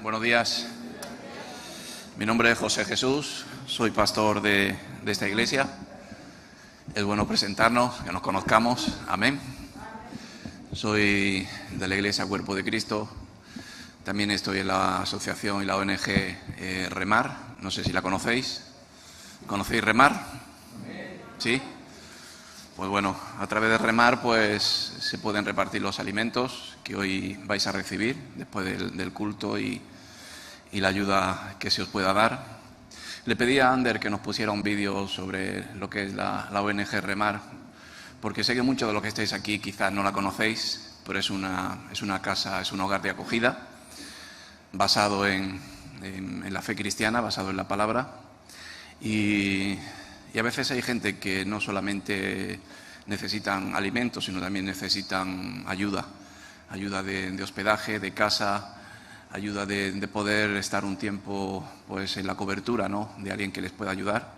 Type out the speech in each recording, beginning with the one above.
Buenos días. Mi nombre es José Jesús, soy pastor de esta iglesia. Es bueno presentarnos, que nos conozcamos. Amén. Soy de la iglesia Cuerpo de Cristo. También estoy en la asociación y la ONG Remar. No sé si la conocéis. ¿Conocéis Remar? ¿Sí? Pues bueno, a través de Remar pues se pueden repartir los alimentos que hoy vais a recibir después del culto y la ayuda que se os pueda dar. Le pedí a Ander que nos pusiera un vídeo sobre lo que es la ONG Remar, porque sé que muchos de los que estáis aquí quizás no la conocéis, pero es una casa, es un hogar de acogida basado en la fe cristiana, basado en la palabra. Y a veces hay gente que no solamente necesitan alimentos, sino también necesitan ayuda de hospedaje, de casa, ayuda de poder estar un tiempo pues en la cobertura, ¿no?, de alguien que les pueda ayudar.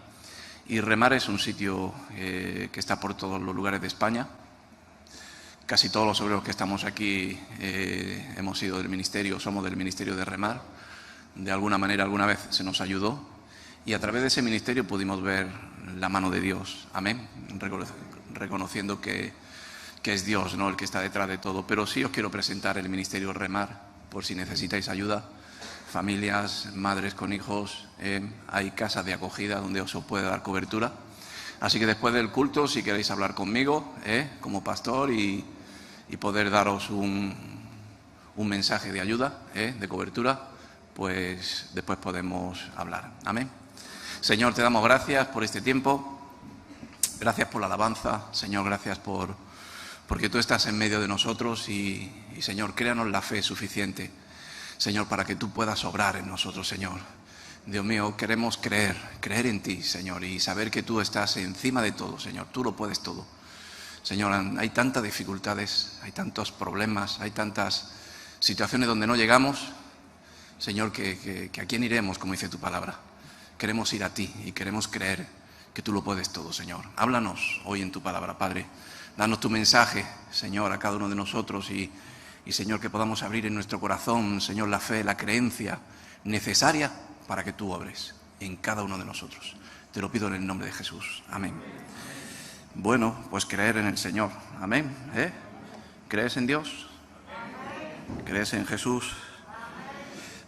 Y Remar es un sitio que está por todos los lugares de España. Casi todos los obreros que estamos aquí hemos sido del ministerio, somos del ministerio de Remar. De alguna manera, alguna vez se nos ayudó. Y a través de ese ministerio pudimos ver la mano de Dios, amén, reconociendo que es Dios, ¿no?, el que está detrás de todo. Pero sí os quiero presentar el ministerio Remar, por si necesitáis ayuda, familias, madres con hijos, hay casas de acogida donde os puede dar cobertura. Así que después del culto, si queréis hablar conmigo, como pastor, y poder daros un mensaje de ayuda, de cobertura, pues después podemos hablar, amén. Señor, te damos gracias por este tiempo, gracias por la alabanza, Señor, gracias porque tú estás en medio de nosotros y Señor, créanos la fe suficiente, Señor, para que tú puedas obrar en nosotros, Señor. Dios mío, queremos creer en ti, Señor, y saber que tú estás encima de todo, Señor, tú lo puedes todo. Señor, hay tantas dificultades, hay tantos problemas, hay tantas situaciones donde no llegamos, Señor, que a quién iremos, como dice tu palabra. Queremos ir a ti y queremos creer que tú lo puedes todo, Señor. Háblanos hoy en tu palabra, Padre. Danos tu mensaje, Señor, a cada uno de nosotros y Señor, que podamos abrir en nuestro corazón, Señor, la fe, la creencia necesaria para que tú obres en cada uno de nosotros. Te lo pido en el nombre de Jesús. Amén. Bueno, pues creer en el Señor. Amén. ¿Crees en Dios? ¿Crees en Jesús?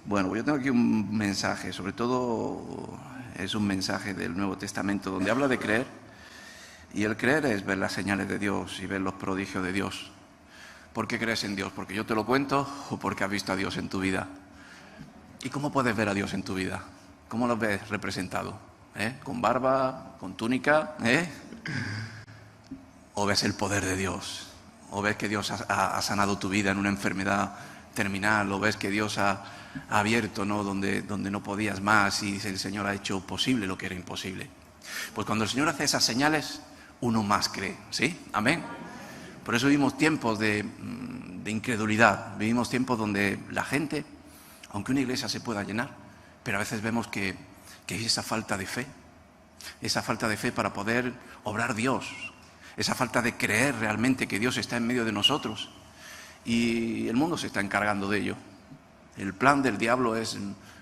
Bueno, yo tengo aquí un mensaje, sobre todo es un mensaje del Nuevo Testamento donde habla de creer, y el creer es ver las señales de Dios y ver los prodigios de Dios. ¿Por qué crees en Dios? ¿Porque yo te lo cuento o porque has visto a Dios en tu vida? ¿Y cómo puedes ver a Dios en tu vida? ¿Cómo lo ves representado? ¿Con barba? ¿Con túnica? ¿O ves el poder de Dios? ¿O ves que Dios ha sanado tu vida en una enfermedad terminal? ¿O ves que Dios ha abierto, ¿no?, donde no podías más y el Señor ha hecho posible lo que era imposible? Pues cuando el Señor hace esas señales, uno más cree, ¿sí? Amén. Por eso vivimos tiempos de incredulidad, vivimos tiempos donde la gente, aunque una iglesia se pueda llenar, pero a veces vemos que hay esa falta de fe para poder obrar Dios, esa falta de creer realmente que Dios está en medio de nosotros, y el mundo se está encargando de ello. El plan del diablo es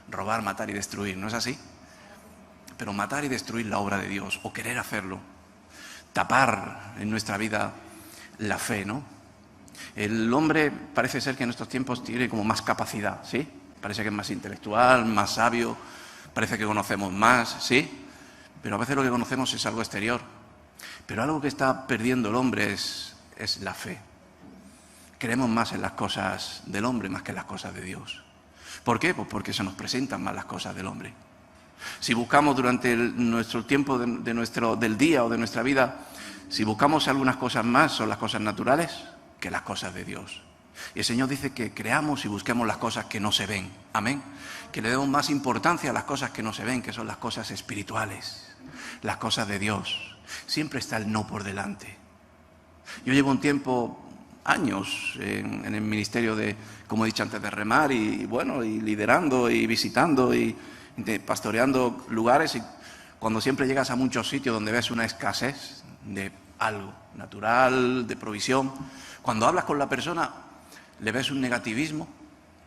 robar, matar y destruir, ¿no es así? Pero matar y destruir la obra de Dios, o querer hacerlo, tapar en nuestra vida la fe, ¿no? El hombre parece ser que en estos tiempos tiene como más capacidad, ¿sí? Parece que es más intelectual, más sabio, parece que conocemos más, ¿sí? Pero a veces lo que conocemos es algo exterior. Pero algo que está perdiendo el hombre es la fe. Creemos más en las cosas del hombre más que en las cosas de Dios. ¿Por qué? Pues porque se nos presentan más las cosas del hombre. Si buscamos durante nuestro tiempo del día o de nuestra vida, si buscamos algunas cosas más, son las cosas naturales que las cosas de Dios. Y el Señor dice que creamos y busquemos las cosas que no se ven. Amén. Que le demos más importancia a las cosas que no se ven, que son las cosas espirituales, las cosas de Dios. Siempre está el no por delante. Yo llevo un tiempo, años, en el ministerio de, como he dicho antes, de Remar, y bueno, y liderando y visitando y pastoreando lugares, y cuando siempre llegas a muchos sitios donde ves una escasez de algo natural, de provisión, cuando hablas con la persona le ves un negativismo,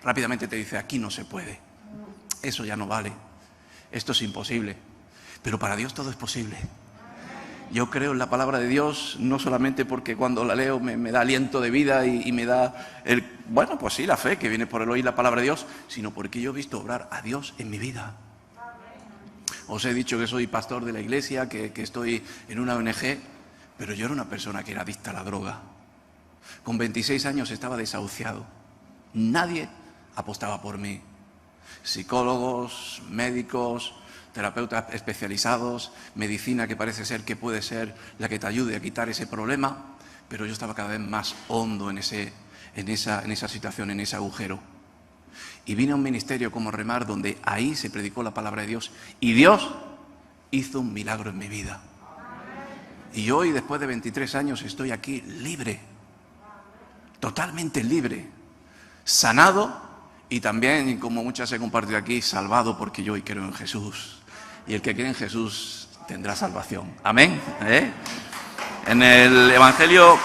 rápidamente te dice, aquí no se puede, eso ya no vale, esto es imposible. Pero para Dios todo es posible. Yo creo en la palabra de Dios, no solamente porque cuando la leo me da aliento de vida y me da, pues sí, la fe que viene por el oír la palabra de Dios, sino porque yo he visto obrar a Dios en mi vida. Os he dicho que soy pastor de la iglesia, que estoy en una ONG, pero yo era una persona que era adicta a la droga. Con 26 años estaba desahuciado. Nadie apostaba por mí. Psicólogos, médicos, terapeutas especializados, medicina que parece ser que puede ser la que te ayude a quitar ese problema, pero yo estaba cada vez más hondo en esa situación, en ese agujero. Y vine a un ministerio como Remar, donde ahí se predicó la palabra de Dios, y Dios hizo un milagro en mi vida. Y hoy, después de 23 años, estoy aquí libre, totalmente libre, sanado, y también, como muchas he compartido aquí, salvado, porque yo hoy creo en Jesús. Y el que cree en Jesús tendrá salvación. Amén. En el Evangelio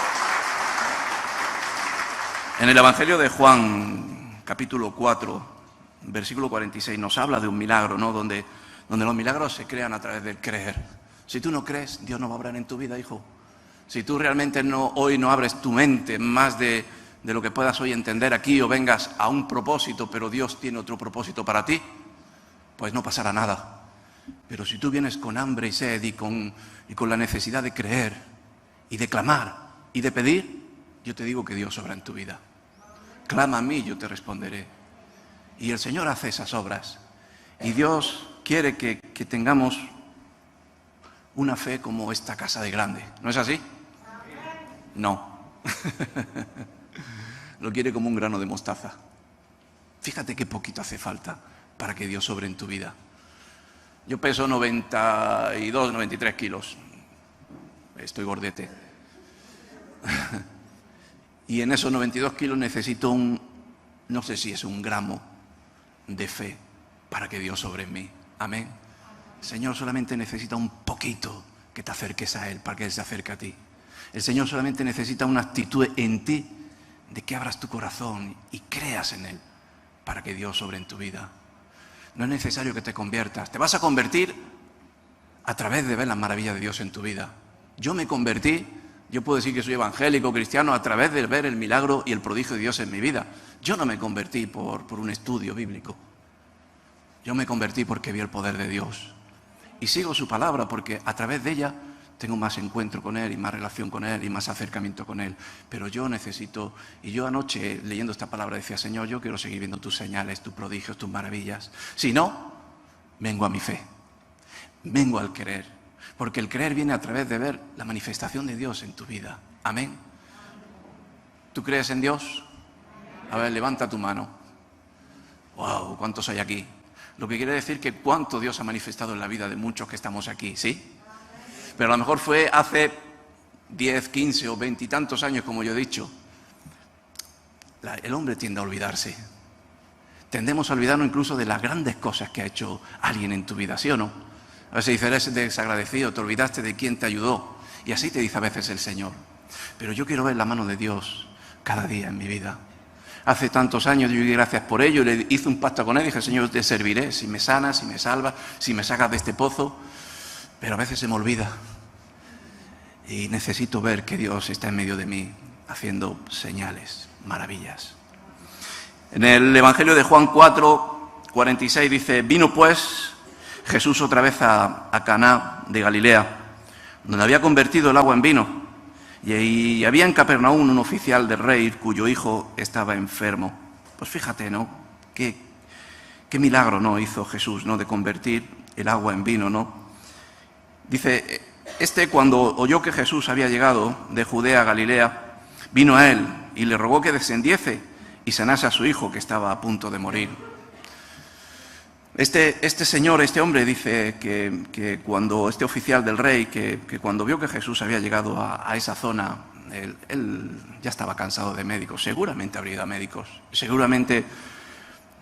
de Juan, capítulo 4, versículo 46, nos habla de un milagro, ¿no? Donde los milagros se crean a través del creer. Si tú no crees, Dios no va a obrar en tu vida, hijo. Si tú realmente hoy no abres tu mente más de lo que puedas hoy entender aquí, o vengas a un propósito, pero Dios tiene otro propósito para ti, pues no pasará nada. Pero si tú vienes con hambre y sed y con la necesidad de creer y de clamar y de pedir, yo te digo que Dios obra en tu vida. Clama a mí, yo te responderé. Y el Señor hace esas obras. Y Dios quiere que tengamos una fe como esta casa de grande. ¿No es así? No. Lo quiere como un grano de mostaza. Fíjate qué poquito hace falta para que Dios obre en tu vida. Yo peso 92, 93 kilos. Estoy gordete. Y en esos 92 kilos necesito no sé si es un gramo de fe para que Dios obre en mí. Amén. El Señor solamente necesita un poquito que te acerques a Él para que Él se acerque a ti. El Señor solamente necesita una actitud en ti de que abras tu corazón y creas en Él para que Dios obre en tu vida. No es necesario que te conviertas. Te vas a convertir a través de ver las maravillas de Dios en tu vida. Yo me convertí, yo puedo decir que soy evangélico, cristiano, a través de ver el milagro y el prodigio de Dios en mi vida. Yo no me convertí por un estudio bíblico. Yo me convertí porque vi el poder de Dios. Y sigo su palabra porque a través de ella tengo más encuentro con Él y más relación con Él y más acercamiento con Él. Pero yo necesito, y yo anoche leyendo esta palabra decía, Señor, yo quiero seguir viendo tus señales, tus prodigios, tus maravillas. Si no, vengo a mi fe, vengo al creer. Porque el creer viene a través de ver la manifestación de Dios en tu vida. Amén. ¿Tú crees en Dios? A ver, levanta tu mano. Wow, ¿cuántos hay aquí? Lo que quiere decir que cuánto Dios ha manifestado en la vida de muchos que estamos aquí, ¿sí? Pero a lo mejor fue hace 10, 15 o 20 y tantos años, como yo he dicho. El hombre tiende a olvidarse. Tendemos a olvidarnos incluso de las grandes cosas que ha hecho alguien en tu vida, ¿sí o no? A veces dices, eres desagradecido, te olvidaste de quién te ayudó. Y así te dice a veces el Señor. Pero yo quiero ver la mano de Dios cada día en mi vida. Hace tantos años yo di gracias por ello y le hice un pacto con Él. Dije, Señor, te serviré si me sanas, si me salvas, si me sacas de este pozo. Pero a veces se me olvida. Y necesito ver que Dios está en medio de mí, haciendo señales, maravillas. En el Evangelio de Juan 4, 46 dice, vino pues Jesús otra vez a Caná de Galilea, donde había convertido el agua en vino. Y había en Capernaum un oficial del rey cuyo hijo estaba enfermo. Pues fíjate, ¿no? Qué milagro, ¿no? Hizo Jesús, ¿no? De convertir el agua en vino, ¿no? Dice, cuando oyó que Jesús había llegado de Judea a Galilea, vino a él y le rogó que descendiese y sanase a su hijo que estaba a punto de morir. Este hombre dice que cuando este oficial del rey, que cuando vio que Jesús había llegado a esa zona, él ya estaba cansado de médicos. Seguramente habría ido a médicos, seguramente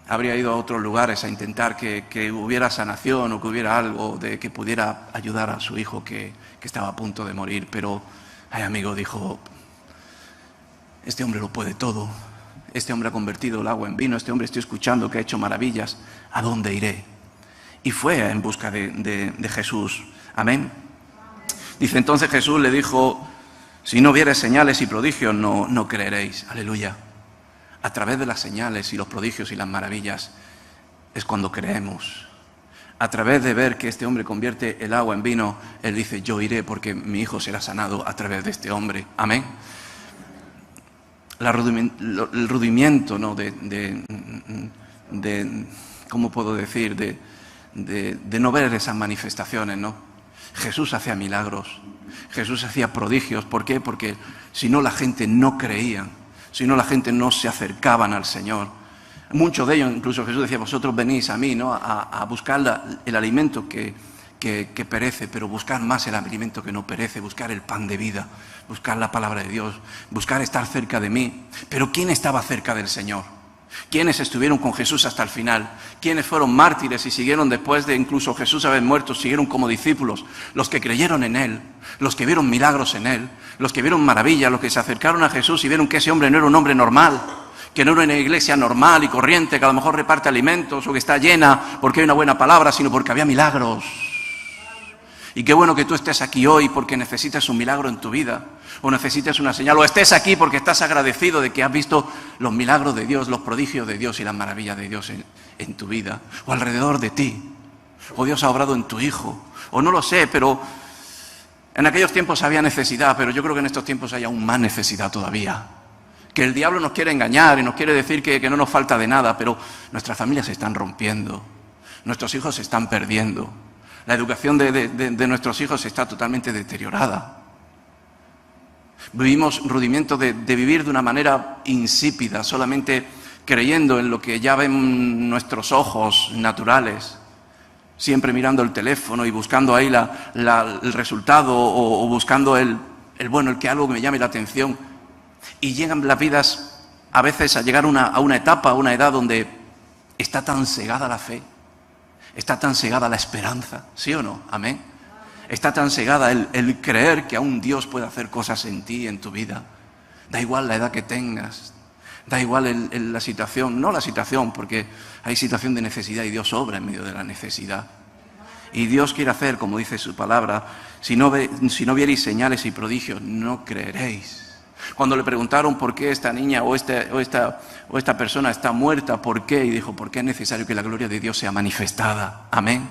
habría ido a otros lugares a intentar que hubiera sanación o que hubiera algo de que pudiera ayudar a su hijo que estaba a punto de morir. Pero, amigo, dijo, este hombre lo puede todo. este hombre ha convertido el agua en vino, este hombre estoy escuchando que ha hecho maravillas, ¿a dónde iré? Y fue en busca de Jesús. Amén. Dice, entonces Jesús le dijo, si no vieres señales y prodigios, no creeréis. Aleluya. A través de las señales y los prodigios y las maravillas es cuando creemos. A través de ver que este hombre convierte el agua en vino, él dice, yo iré porque mi hijo será sanado a través de este hombre. Amén. El rudimiento, ¿no? ¿Cómo puedo decir? De no ver esas manifestaciones, ¿no? Jesús hacía milagros, Jesús hacía prodigios. ¿Por qué? Porque si no la gente no creía, si no la gente no se acercaban al Señor. Muchos de ellos, incluso Jesús decía, vosotros venís a mí, ¿no? a buscar el alimento que perece, pero buscar más el alimento que no perece, buscar el pan de vida, buscar la palabra de Dios, buscar estar cerca de mí. Pero ¿quién estaba cerca del Señor? ¿Quiénes estuvieron con Jesús hasta el final? ¿Quiénes fueron mártires y siguieron después de incluso Jesús haber muerto, siguieron como discípulos? Los que creyeron en Él, los que vieron milagros en Él, los que vieron maravillas, los que se acercaron a Jesús y vieron que ese hombre no era un hombre normal, que no era una iglesia normal y corriente, que a lo mejor reparte alimentos o que está llena porque hay una buena palabra, sino porque había milagros. Y qué bueno que tú estés aquí hoy porque necesitas un milagro en tu vida, o necesitas una señal, o estés aquí porque estás agradecido de que has visto los milagros de Dios, los prodigios de Dios y las maravillas de Dios en tu vida, o alrededor de ti, o Dios ha obrado en tu hijo, o no lo sé, pero en aquellos tiempos había necesidad, pero yo creo que en estos tiempos hay aún más necesidad todavía. Que el diablo nos quiere engañar y nos quiere decir que no nos falta de nada, pero nuestras familias se están rompiendo, nuestros hijos se están perdiendo. La educación de nuestros hijos está totalmente deteriorada. Vivimos rudimientos de vivir de una manera insípida, solamente creyendo en lo que ya ven nuestros ojos naturales, siempre mirando el teléfono y buscando ahí el resultado o buscando el que algo que me llame la atención. Y llegan las vidas a veces a llegar a una etapa, a una edad donde está tan cegada la fe. Está tan cegada la esperanza, ¿sí o no? Amén. Está tan cegada el creer que aún Dios puede hacer cosas en ti, en tu vida. Da igual la edad que tengas, da igual la situación, no la situación, porque hay situación de necesidad y Dios obra en medio de la necesidad. Y Dios quiere hacer, como dice su palabra, si no viereis señales y prodigios, no creeréis. Cuando le preguntaron por qué esta niña o esta persona está muerta, ¿por qué? Y dijo, porque es necesario que la gloria de Dios sea manifestada. Amén.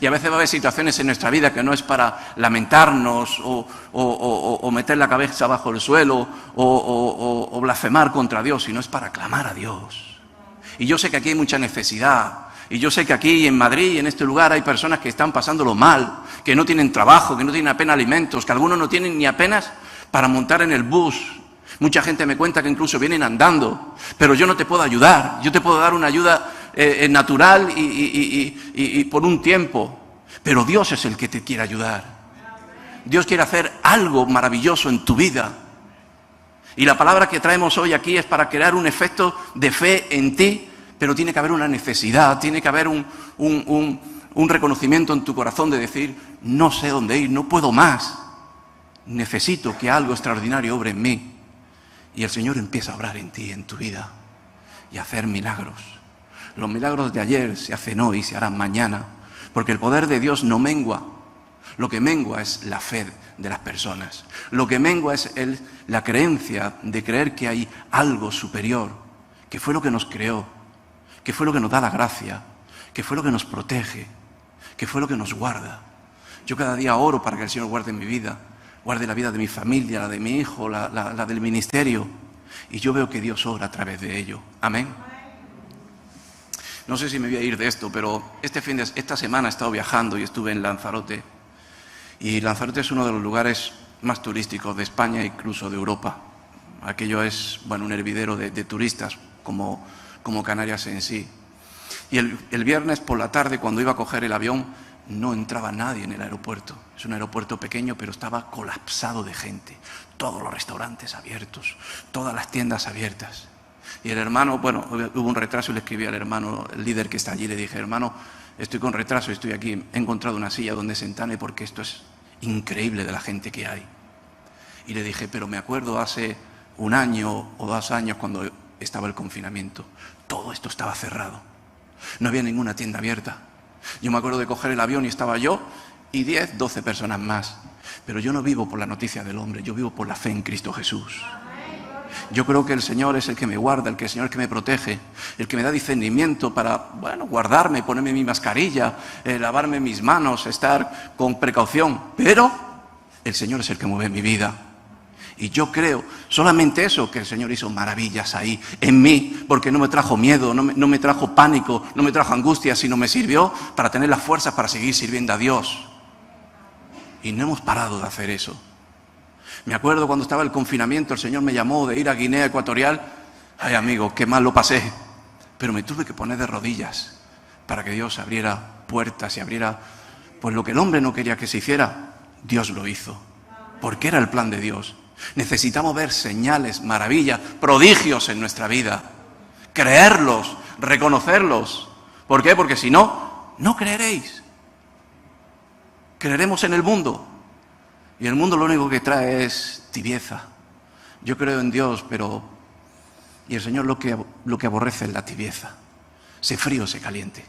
Y a veces va a haber situaciones en nuestra vida que no es para lamentarnos o meter la cabeza bajo el suelo o blasfemar contra Dios, sino es para clamar a Dios. Y yo sé que aquí hay mucha necesidad. Y yo sé que aquí en Madrid y en este lugar hay personas que están pasándolo mal, que no tienen trabajo, que no tienen apenas alimentos, que algunos no tienen ni apenas para montar en el bus. Mucha gente me cuenta que incluso vienen andando, pero yo no te puedo ayudar. Yo te puedo dar una ayuda natural y por un tiempo, pero Dios es el que te quiere ayudar. Dios quiere hacer algo maravilloso en tu vida. Y la palabra que traemos hoy aquí es para crear un efecto de fe en ti, pero tiene que haber una necesidad, tiene que haber un reconocimiento en tu corazón de decir, no sé dónde ir, no puedo más. Necesito que algo extraordinario obre en mí. Y el Señor empieza a obrar en ti, en tu vida, y a hacer milagros. Los milagros de ayer se hacen hoy y se harán mañana, porque el poder de Dios no mengua. Lo que mengua es la fe de las personas. Lo que mengua es la creencia de creer que hay algo superior, que fue lo que nos creó, que fue lo que nos da la gracia, que fue lo que nos protege, que fue lo que nos guarda. Yo cada día oro para que el Señor guarde mi vida, guarde la vida de mi familia, la de mi hijo, la del ministerio. Y yo veo que Dios obra a través de ello. Amén. No sé si me voy a ir de esto, pero esta semana he estado viajando y estuve en Lanzarote. Y Lanzarote es uno de los lugares más turísticos de España e incluso de Europa. Aquello es, un hervidero de turistas, como Canarias en sí. Y el viernes por la tarde, cuando iba a coger el avión, no entraba nadie en el aeropuerto. Es un aeropuerto pequeño, pero estaba colapsado de gente. Todos los restaurantes abiertos, todas las tiendas abiertas. Y el hermano, hubo un retraso y le escribí al hermano, el líder que está allí, le dije, hermano, estoy con retraso, estoy aquí, he encontrado una silla donde sentarme porque esto es increíble de la gente que hay. Y le dije, pero me acuerdo hace un año o 2 años cuando estaba el confinamiento. Todo esto estaba cerrado. No había ninguna tienda abierta. Yo me acuerdo de coger el avión y estaba yo y 10, 12 personas más. Pero yo no vivo por la noticia del hombre, yo vivo por la fe en Cristo Jesús. Yo creo que el Señor es el que me guarda, el Señor que me protege, el que me da discernimiento para, guardarme, ponerme mi mascarilla, lavarme mis manos, estar con precaución. Pero el Señor es el que mueve mi vida. Y yo creo, solamente eso, que el Señor hizo maravillas ahí, en mí, porque no me trajo miedo, no me trajo pánico, no me trajo angustia, sino me sirvió para tener las fuerzas para seguir sirviendo a Dios. Y no hemos parado de hacer eso. Me acuerdo cuando estaba el confinamiento, el Señor me llamó de ir a Guinea Ecuatorial. Ay, amigo, qué mal lo pasé. Pero me tuve que poner de rodillas para que Dios abriera puertas y abriera, pues lo que el hombre no quería que se hiciera, Dios lo hizo. Porque era el plan de Dios. Necesitamos ver señales, maravillas, prodigios en nuestra vida. Creerlos, reconocerlos. ¿Por qué? Porque si no, no creeréis. Creeremos en el mundo. Y el mundo lo único que trae es tibieza. Yo creo en Dios, pero... Y el Señor lo que aborrece es la tibieza. Sé frío, sé caliente.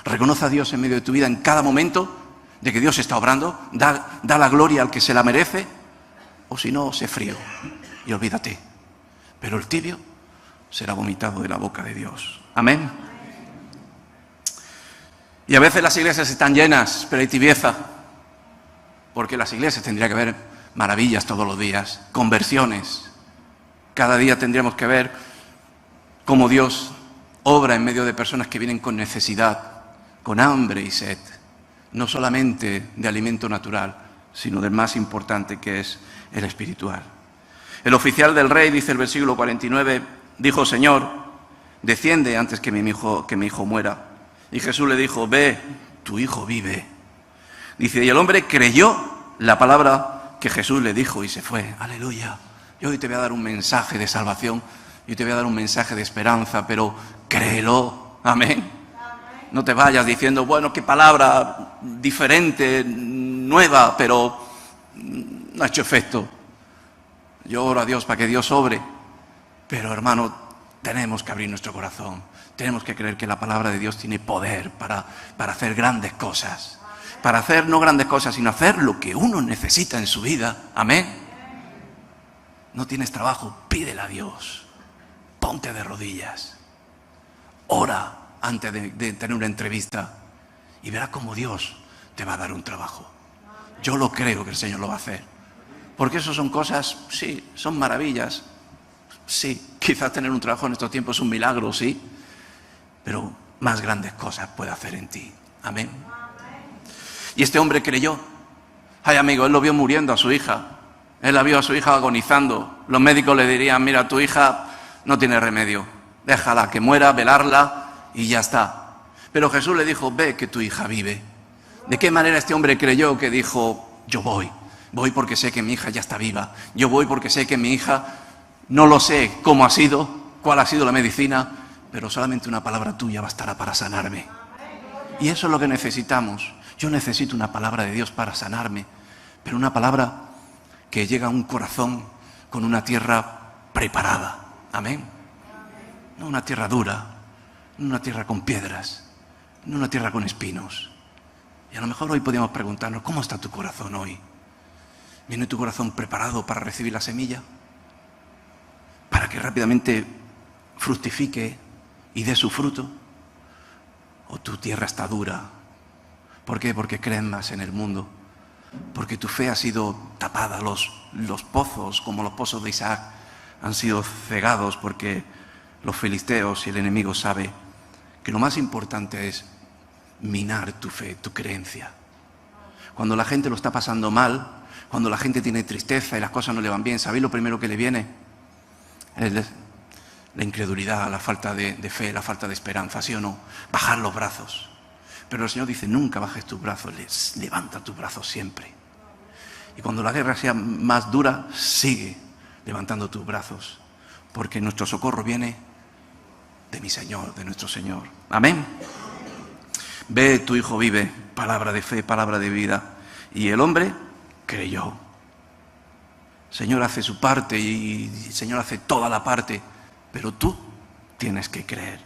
Reconoce a Dios en medio de tu vida en cada momento de que Dios está obrando. Da la gloria al que se la merece. O si no, sé frío y olvídate. Pero el tibio será vomitado de la boca de Dios. Amén. Y a veces las iglesias están llenas, pero hay tibieza. Porque las iglesias tendría que haber maravillas todos los días, conversiones. Cada día tendríamos que ver cómo Dios obra en medio de personas que vienen con necesidad, con hambre y sed. No solamente de alimento natural, sino del más importante, que es el espiritual. El oficial del rey, dice el versículo 49, dijo: Señor, desciende antes que mi hijo muera. Y Jesús le dijo: ve, tu hijo vive. Dice, y el hombre creyó la palabra que Jesús le dijo y se fue. Aleluya. Yo hoy te voy a dar un mensaje de salvación, yo te voy a dar un mensaje de esperanza, pero créelo. Amén. No te vayas diciendo, bueno, qué palabra diferente, nueva, pero no ha hecho efecto. Yo oro a Dios para que Dios obre, pero hermano, tenemos que abrir nuestro corazón. Tenemos que creer que la palabra de Dios tiene poder para hacer grandes cosas. Para hacer no grandes cosas, sino hacer lo que uno necesita en su vida. Amén. No tienes trabajo, pídele a Dios. Ponte de rodillas. Ora antes de tener una entrevista y verás cómo Dios te va a dar un trabajo. Yo lo creo que el Señor lo va a hacer. Porque eso son cosas, sí, son maravillas. Sí, quizás tener un trabajo en estos tiempos es un milagro, sí. Pero más grandes cosas puede hacer en ti. Amén. Y este hombre creyó. Ay, amigo, él lo vio muriendo a su hija. Él la vio a su hija agonizando. Los médicos le dirían, mira, tu hija no tiene remedio. Déjala que muera, velarla y ya está. Pero Jesús le dijo, ve que tu hija vive. ¿De qué manera este hombre creyó que dijo, yo voy? Voy porque sé que mi hija ya está viva. Yo voy porque sé que mi hija, no lo sé cómo ha sido, cuál ha sido la medicina, pero solamente una palabra tuya bastará para sanarme. Y eso es lo que necesitamos. Yo necesito una palabra de Dios para sanarme, pero una palabra que llega a un corazón con una tierra preparada. Amén. No una tierra dura, no una tierra con piedras, no una tierra con espinos. Y a lo mejor hoy podríamos preguntarnos, ¿cómo está tu corazón hoy? ¿Viene tu corazón preparado para recibir la semilla? ¿Para que rápidamente fructifique y dé su fruto? ¿O tu tierra está dura? ¿Por qué? Porque creen más en el mundo. Porque tu fe ha sido tapada. Los pozos, como los pozos de Isaac, han sido cegados porque los filisteos y el enemigo sabe que lo más importante es minar tu fe, tu creencia. Cuando la gente lo está pasando mal, cuando la gente tiene tristeza y las cosas no le van bien, ¿sabéis lo primero que le viene? Es la incredulidad, la falta de fe, la falta de esperanza, ¿sí o no? Bajar los brazos. Pero el Señor dice, nunca bajes tus brazos, levanta tus brazos siempre. Y cuando la guerra sea más dura, sigue levantando tus brazos, porque nuestro socorro viene de mi Señor, de nuestro Señor. Amén. Ve, tu hijo vive, palabra de fe, palabra de vida. Y el hombre creyó. El Señor hace su parte y el Señor hace toda la parte, pero tú tienes que creer.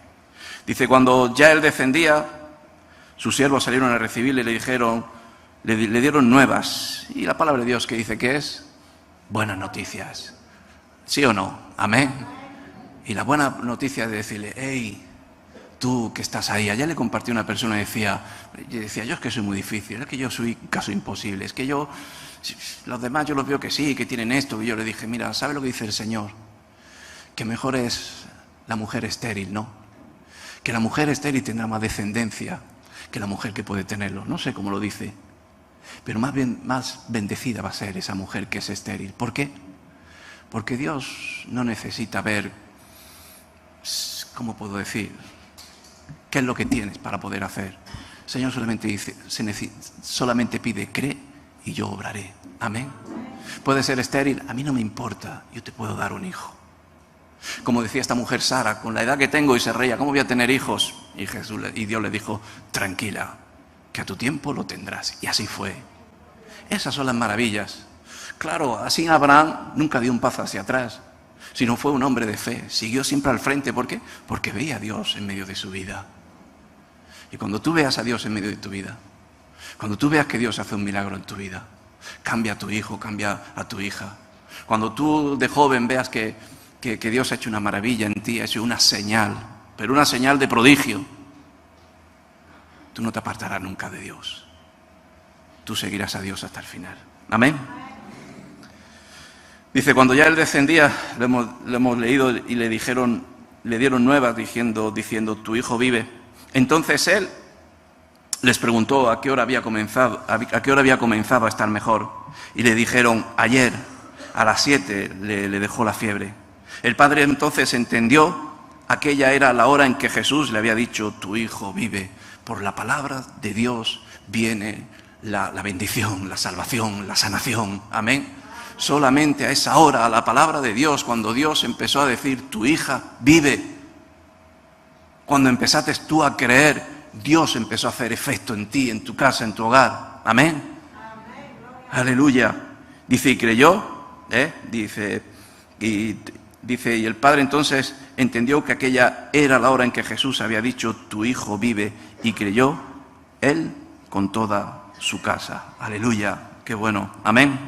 Dice, cuando ya él descendía, sus siervos salieron a recibirle y le dijeron, le dieron nuevas. Y la palabra de Dios que dice que es buenas noticias. ¿Sí o no? Amén. Y la buena noticia es decirle, hey, tú que estás ahí. Ayer le compartí a una persona y decía, yo es que soy muy difícil, es que yo soy caso imposible, es que yo, los demás yo los veo que sí, que tienen esto. Y yo le dije, mira, ¿sabe lo que dice el Señor? Que mejor es la mujer estéril, ¿no? Que la mujer estéril tendrá más descendencia que la mujer que puede tenerlo. No sé cómo lo dice, pero más bendecida va a ser esa mujer que es estéril. ¿Por qué? Porque Dios no necesita ver, ¿cómo puedo decir?, qué es lo que tienes para poder hacer. El Señor solamente dice, solamente pide, cree y yo obraré. Amén. Puede ser estéril, a mí no me importa, yo te puedo dar un hijo. Como decía esta mujer Sara, con la edad que tengo, y se reía, ¿cómo voy a tener hijos? Y Dios le dijo, tranquila, que a tu tiempo lo tendrás. Y así fue. Esas son las maravillas. Claro, así Abraham nunca dio un paso hacia atrás, sino fue un hombre de fe, siguió siempre al frente. ¿Por qué? Porque veía a Dios en medio de su vida. Y cuando tú veas a Dios en medio de tu vida, cuando tú veas que Dios hace un milagro en tu vida, cambia a tu hijo, cambia a tu hija. Cuando tú de joven veas que Dios ha hecho una maravilla en ti, ha hecho una señal, pero una señal de prodigio, tú no te apartarás nunca de Dios. Tú seguirás a Dios hasta el final. Amén. Dice, cuando ya él descendía, lo hemos leído, y le dieron nuevas diciendo, tu hijo vive. Entonces él les preguntó a qué hora había comenzado a estar mejor. Y le dijeron, ayer a las 7 le dejó la fiebre. El padre entonces entendió, aquella era la hora en que Jesús le había dicho, tu hijo vive. Por la palabra de Dios viene la bendición, la salvación, la sanación. Amén. Solamente a esa hora, a la palabra de Dios, cuando Dios empezó a decir, tu hija vive. Cuando empezaste tú a creer, Dios empezó a hacer efecto en ti, en tu casa, en tu hogar. Amén. Aleluya. Dice, y creyó, y el padre entonces entendió que aquella era la hora en que Jesús había dicho, tu hijo vive, y creyó él con toda su casa. Aleluya. Qué bueno. Amén.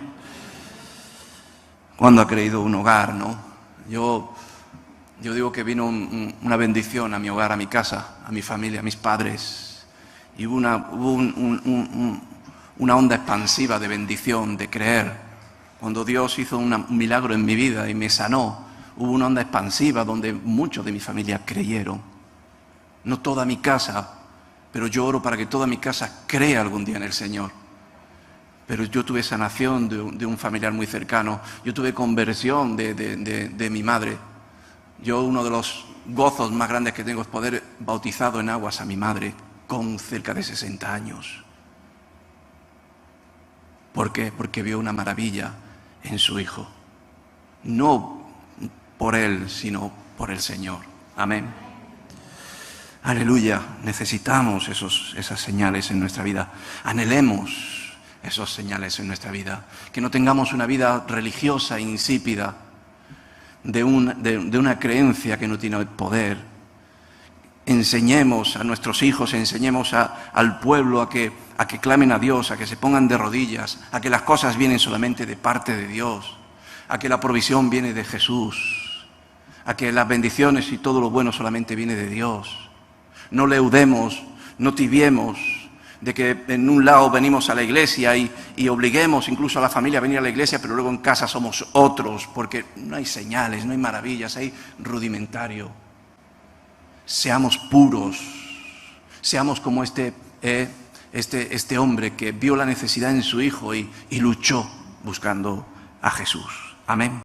¿Cuándo ha creído un hogar, no? Yo digo que vino una bendición a mi hogar, a mi casa, a mi familia, a mis padres. Y hubo una onda expansiva de bendición, de creer. Cuando Dios hizo un milagro en mi vida y me sanó, hubo una onda expansiva donde muchos de mi familia creyeron. No toda mi casa, pero yo oro para que toda mi casa crea algún día en el Señor. Pero yo tuve sanación de un familiar muy cercano. Yo tuve conversión de mi madre. Yo, uno de los gozos más grandes que tengo es poder bautizado en aguas a mi madre con cerca de 60 años. ¿Por qué? Porque vio una maravilla en su hijo. No por él, sino por el Señor. Amén. Aleluya. Necesitamos esas señales en nuestra vida. Anhelemos esos señales en nuestra vida. Que no tengamos una vida religiosa, insípida, de una creencia que no tiene poder. Enseñemos a nuestros hijos, enseñemos al pueblo a que clamen a Dios, a que se pongan de rodillas, a que las cosas vienen solamente de parte de Dios, a que la provisión viene de Jesús, a que las bendiciones y todo lo bueno solamente viene de Dios. No leudemos, no tibiemos de que en un lado venimos a la iglesia y obliguemos incluso a la familia a venir a la iglesia, pero luego en casa somos otros, porque no hay señales, no hay maravillas, hay rudimentario. Seamos puros, seamos como este hombre que vio la necesidad en su hijo y luchó buscando a Jesús. Amén.